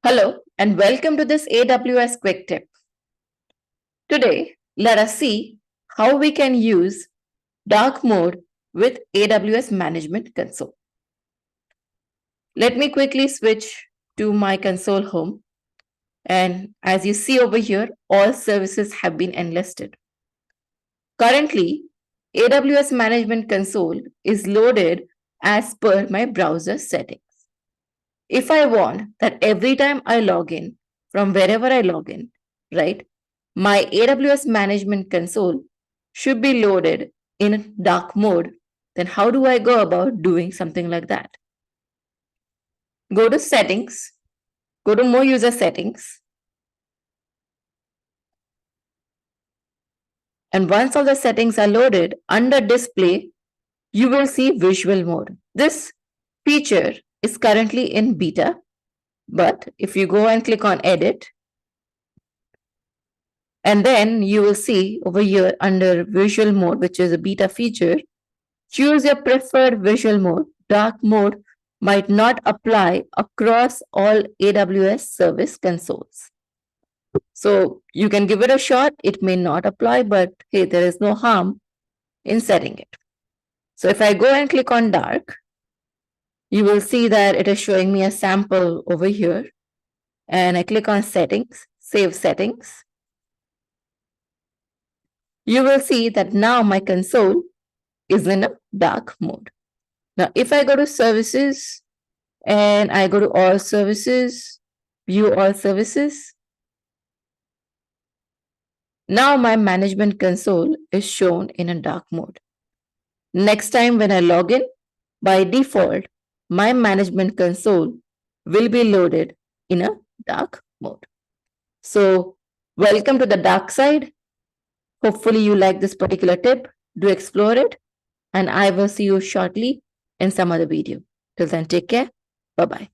Hello and welcome to this AWS Quick Tip. Today, let us see how we can use dark mode with AWS Management Console. Let me quickly switch to my console home. And as you see over here, all services have been enlisted. Currently, AWS Management Console is loaded as per my browser settings. If I want that every time I log in, from wherever I log in, right, my AWS Management Console should be loaded in dark mode, then how do I go about doing something like that? Go to settings, go to more user settings. And once all the settings are loaded, under display, you will see visual mode. This feature is currently in beta, but if you go and click on edit, and then you will see over here under visual mode, which is a beta feature, choose your preferred visual mode. Dark mode might not apply across all AWS service consoles. So you can give it a shot. It may not apply, but hey, there is no harm in setting it. So if I go and click on dark, you will see that it is showing me a sample over here. And I click on settings, save settings. You will see that now my console is in a dark mode. Now, if I go to services and I go to all services, view all services, now my management console is shown in a dark mode. Next time when I log in, by default, my management console will be loaded in a dark mode. So, welcome to the dark side. Hopefully, you like this particular tip. Do explore it, and I will see you shortly in some other video. Till then, take care. Bye bye.